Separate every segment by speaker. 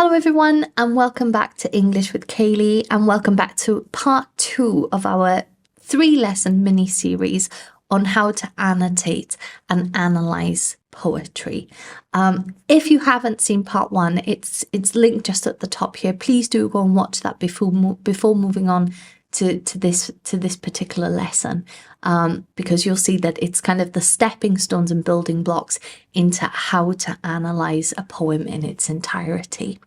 Speaker 1: Hello everyone and welcome back to English with Kaylee and welcome back to part 2 of our 3-lesson mini-series on how to annotate and analyze poetry. If you haven't seen part 1, it's linked just at the top here. Please do go and watch that before moving on to this particular lesson, because you'll see that it's kind of the stepping stones and building blocks into how to analyze a poem in its entirety.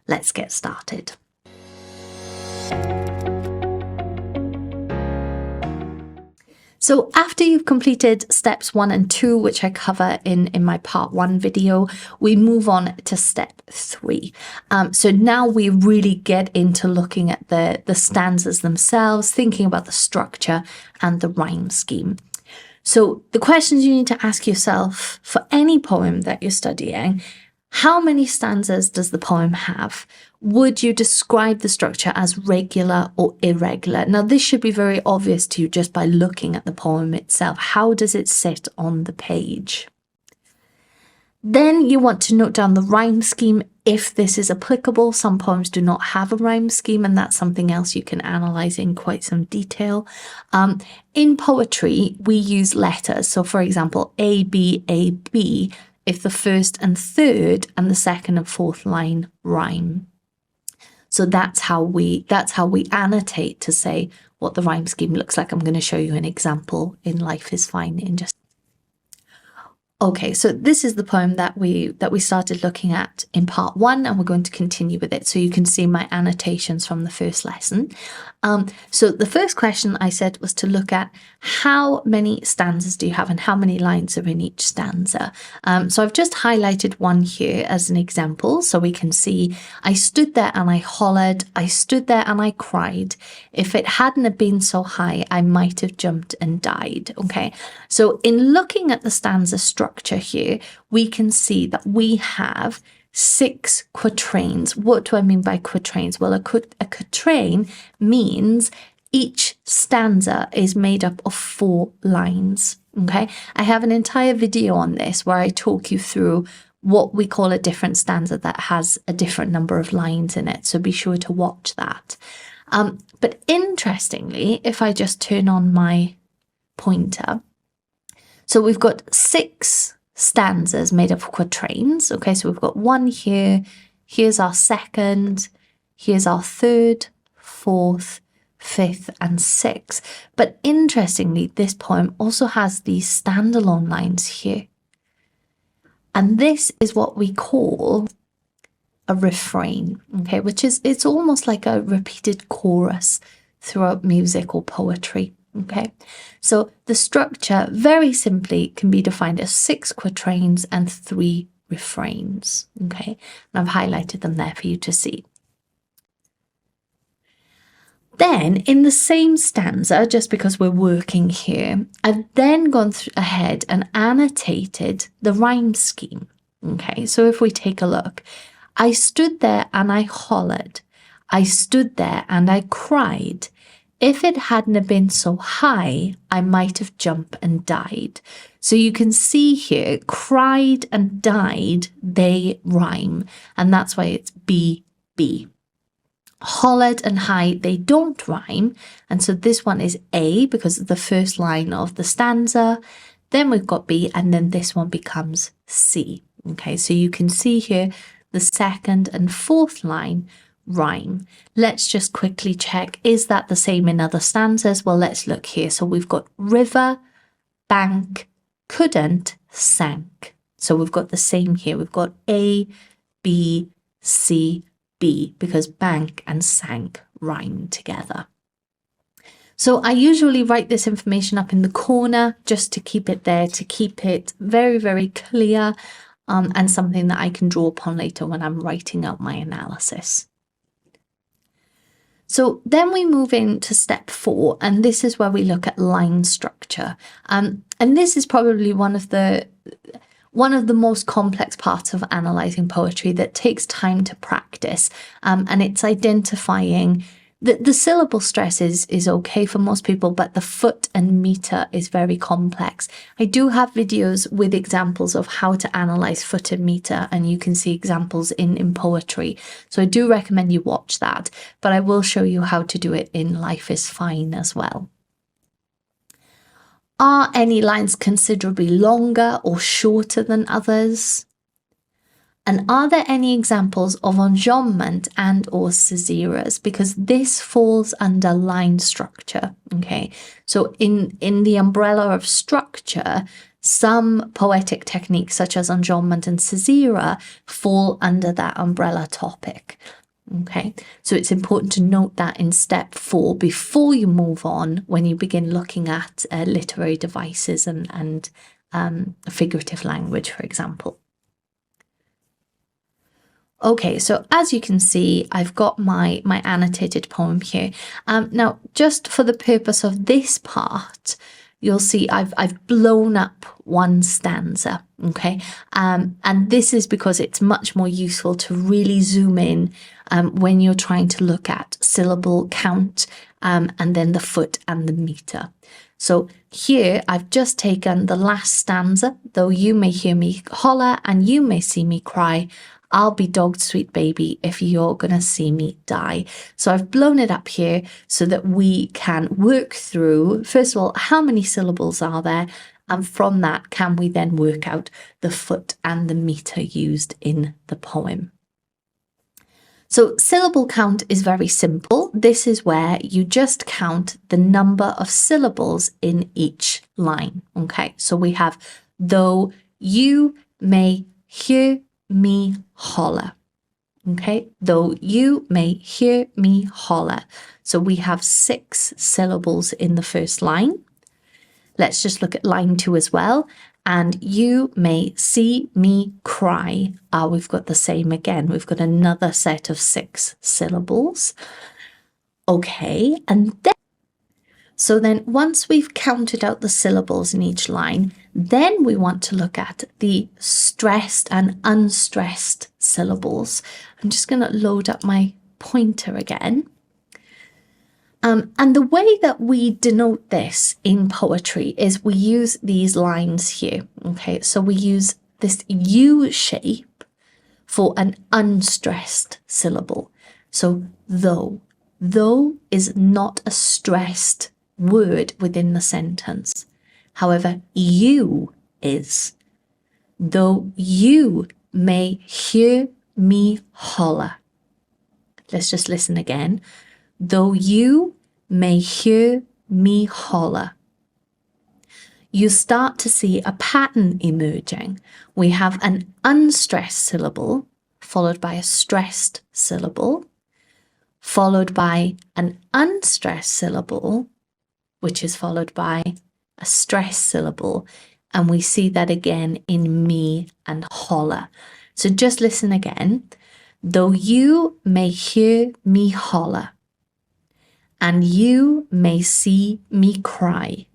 Speaker 1: Let's get started. So after you've completed steps 1 and 2, which I cover in my part 1 video, we move on to step 3. So now we really get into looking at the stanzas themselves, thinking about the structure and the rhyme scheme. So the questions you need to ask yourself for any poem that you're studying: how many stanzas does the poem have? Would you describe the structure as regular or irregular? Now, this should be very obvious to you just by looking at the poem itself. How does it sit on the page? Then you want to note down the rhyme scheme if this is applicable. Some poems do not have a rhyme scheme, and that's something else you can analyze in quite some detail. In poetry, we use letters. So, for example, A, B, A, B, if the first and third and the second and fourth line rhyme. So that's how we annotate to say what the rhyme scheme looks like. I'm going to show you an example in Life is Fine in just. Okay, so this is the poem that we started looking at in part 1, and we're going to continue with it. So you can see my annotations from the first lesson. So the first question I said was to look at how many stanzas do you have and how many lines are in each stanza. So I've just highlighted one here as an example, so we can see: I stood there and I hollered, I stood there and I cried. If it hadn't have been so high, I might have jumped and died. Okay, so in looking at the stanza structure here, we can see that we have 6 quatrains. What do I mean by quatrains? Well, a quatrain means each stanza is made up of 4 lines. Okay, I have an entire video on this where I talk you through what we call a different stanza that has a different number of lines in it, so be sure to watch that. But interestingly, if I just turn on my pointer, so we've got 6 stanzas made up of quatrains. Okay, so we've got 1 here, here's our second, here's our third, fourth, 5th and 6th. But interestingly, this poem also has these standalone lines here. And this is what we call a refrain, okay, which is, it's almost like a repeated chorus throughout music or poetry. Okay, so the structure very simply can be defined as 6 quatrains and 3 refrains. Okay, and I've highlighted them there for you to see. Then in the same stanza, just because we're working here, I've then gone ahead and annotated the rhyme scheme. Okay, so if we take a look: I stood there and I hollered, I stood there and I cried. If it hadn't been so high, I might have jumped and died. So you can see here, cried and died, they rhyme. And that's why it's B, B. Hollered and high, they don't rhyme. And so this one is A because of the first line of the stanza. Then we've got B, and then this one becomes C. Okay, so you can see here the second and fourth line rhyme. Let's just quickly check, is that the same in other stanzas? Well, let's look here. So we've got river, bank, couldn't, sank. So we've got the same here. We've got A, B, C, B, because bank and sank rhyme together. So I usually write this information up in the corner just to keep it there, to keep it very, very clear, and something that I can draw upon later when I'm writing out my analysis. So then we move into step 4, and this is where we look at line structure. And this is probably one of the most complex parts of analysing poetry that takes time to practice. And it's identifying The syllable stress is okay for most people, but the foot and meter is very complex. I do have videos with examples of how to analyze foot and meter, and you can see examples in poetry. So I do recommend you watch that, but I will show you how to do it in Life is Fine as well. Are any lines considerably longer or shorter than others? And are there any examples of enjambment and or caesareas? Because this falls under line structure, okay? So in the umbrella of structure, some poetic techniques such as enjambment and caesura fall under that umbrella topic, okay? So it's important to note that in step 4 before you move on when you begin looking at literary devices and figurative language, for example. Okay, so as you can see, I've got my annotated poem here. Now, just for the purpose of this part, you'll see I've blown up one stanza, okay? And this is because it's much more useful to really zoom in when you're trying to look at syllable count and then the foot and the meter. So here I've just taken the last stanza, though you may hear me holler and you may see me cry, I'll be dogged, sweet baby, if you're going to see me die. So I've blown it up here so that we can work through, first of all, how many syllables are there? And from that, can we then work out the foot and the meter used in the poem? So syllable count is very simple. This is where you just count the number of syllables in each line. Okay, so we have, though you may hear me holler. Okay, though you may hear me holler. So we have 6 syllables in the first line. Let's just look at line 2 as well. And you may see me cry. We've got the same again. We've got another set of 6 syllables. Okay, and then once we've counted out the syllables in each line, then we want to look at the stressed and unstressed syllables. I'm just going to load up my pointer again. And the way that we denote this in poetry is we use these lines here. Okay, so we use this U shape for an unstressed syllable. So though is not a stressed word within the sentence. However, you is. Though you may hear me holler. Let's just listen again. Though you may hear me holler. You start to see a pattern emerging. We have an unstressed syllable followed by a stressed syllable, followed by an unstressed syllable, which is followed by a stressed syllable. And we see that again in me and holler. So just listen again. Though you may hear me holler, and you may see me cry.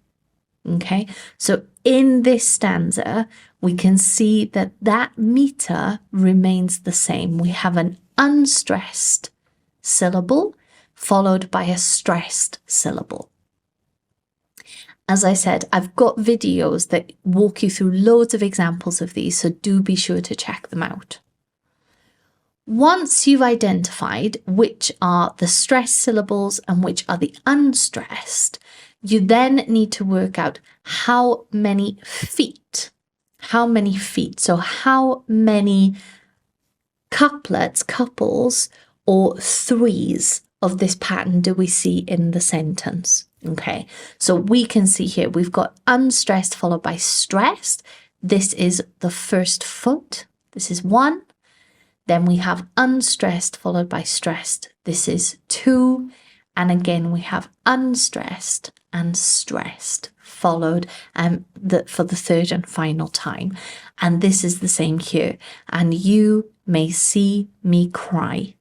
Speaker 1: Okay, so in this stanza, we can see that that meter remains the same. We have an unstressed syllable followed by a stressed syllable. As I said, I've got videos that walk you through loads of examples of these, so do be sure to check them out. Once you've identified which are the stressed syllables and which are the unstressed, you then need to work out how many feet, so how many couplets, couples, or threes of this pattern do we see in the sentence? Okay, so we can see here we've got unstressed followed by stressed. This is the first foot. This is 1. Then we have unstressed followed by stressed. This is 2. And again, we have unstressed and stressed followed for the third and final time. And this is the same here. And you may see me cry.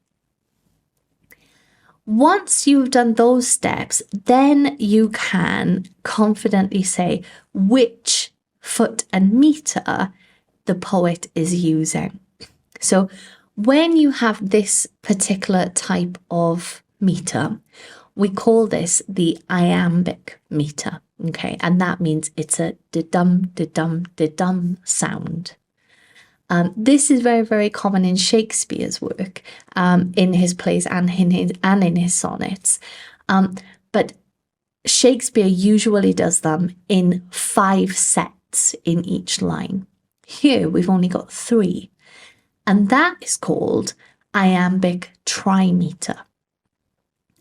Speaker 1: Once you've done those steps, then you can confidently say which foot and meter the poet is using. So when you have this particular type of meter, we call this the iambic meter, okay? And that means it's a de-dum, de-dum, de-dum sound. This is very, very common in Shakespeare's work, in his plays and in his sonnets. But Shakespeare usually does them in 5 sets in each line. Here we've only got 3, and that is called iambic trimeter.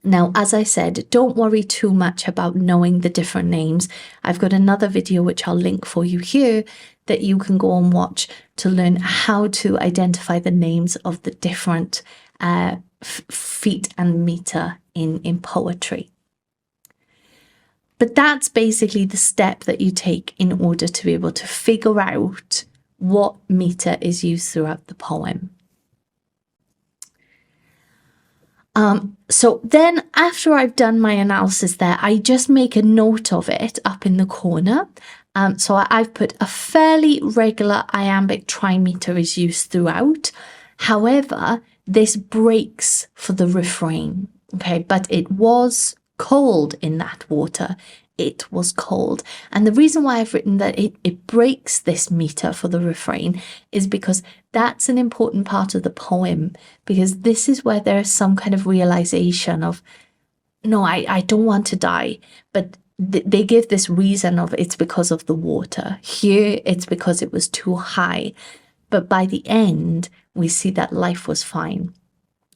Speaker 1: Now, as I said, don't worry too much about knowing the different names. I've got another video which I'll link for you here that you can go and watch to learn how to identify the names of the different feet and meter in poetry. But that's basically the step that you take in order to be able to figure out what meter is used throughout the poem. So then after I've done my analysis there, I just make a note of it up in the corner. So I've put a fairly regular iambic trimeter is used throughout. However, this breaks for the refrain, okay? But it was cold in that water. It was cold. And the reason why I've written that it breaks this meter for the refrain is because that's an important part of the poem, because this is where there is some kind of realization of, no, I don't want to die. But they give this reason of it's because of the water. Here, it's because it was too high. But by the end, we see that life was fine.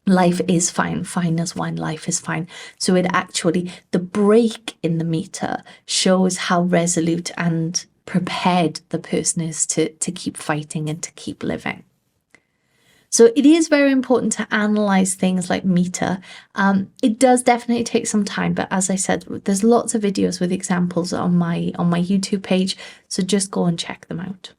Speaker 1: Life is fine, fine as wine, life is fine. So it actually, the break in the meter shows how resolute and prepared the person is to keep fighting and to keep living. So it is very important to analyze things like meter. It does definitely take some time, but as I said, there's lots of videos with examples on my YouTube page, so just go and check them out.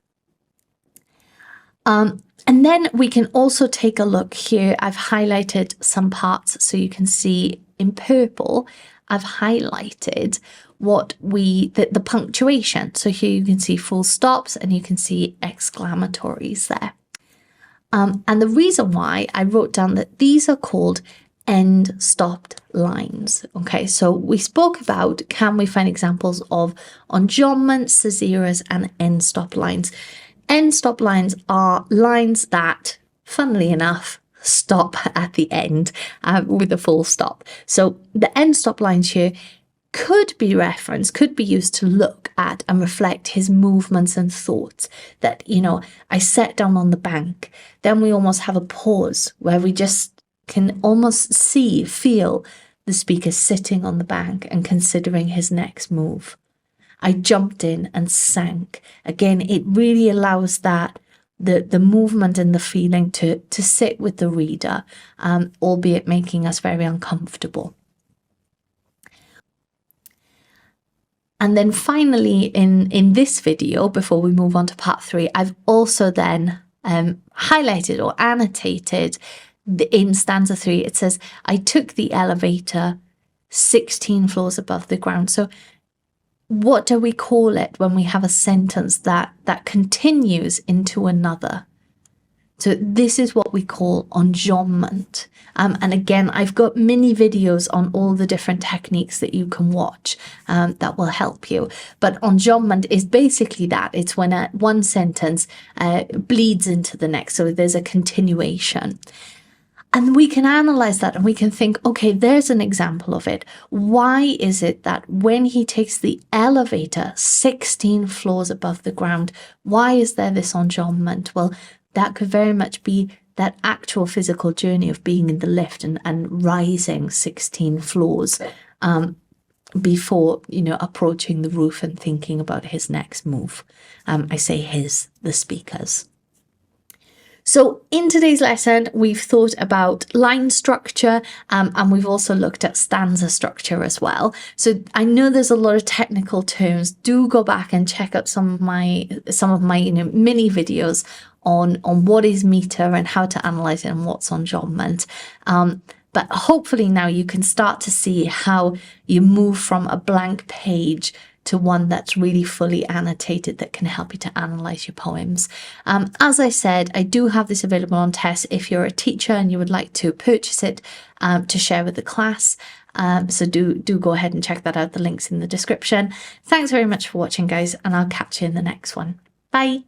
Speaker 1: And then we can also take a look here. I've highlighted some parts so you can see in purple, I've highlighted the punctuation. So here you can see full stops and you can see exclamatories there. And the reason why I wrote down that these are called end stopped lines. Okay, so we spoke about, can we find examples of enjambments, caesareas, and end stop lines? End stop lines are lines that, funnily enough, stop at the end with a full stop. So the end stop lines here could be used to look at and reflect his movements and thoughts. That, I sat down on the bank. Then we almost have a pause where we just can almost feel the speaker sitting on the bank and considering his next move. I jumped in and sank. Again, it really allows that the movement and the feeling to sit with the reader, albeit making us very uncomfortable. And then finally, in this video, before we move on to part 3, I've also then highlighted or annotated in stanza 3. It says, I took the elevator 16 floors above the ground. So what do we call it when we have a sentence that continues into another? So this is what we call enjambment. And again, I've got mini videos on all the different techniques that you can watch that will help you. But enjambment is basically that. It's when one sentence bleeds into the next. So there's a continuation. And we can analyze that and we can think, okay, there's an example of it. Why is it that when he takes the elevator 16 floors above the ground, why is there this enjambment? Well, that could very much be that actual physical journey of being in the lift and rising 16 floors before, approaching the roof and thinking about his next move. I say the speaker's. So in today's lesson, we've thought about line structure and we've also looked at stanza structure as well. So I know there's a lot of technical terms. Do go back and check out some of my mini videos on what is meter and how to analyze it and what's enjambment. But hopefully now you can start to see how you move from a blank page to one that's really fully annotated that can help you to analyse your poems. As I said, I do have this available on test if you're a teacher and you would like to purchase it to share with the class. So do go ahead and check that out. The link's in the description. Thanks very much for watching, guys, and I'll catch you in the next one. Bye.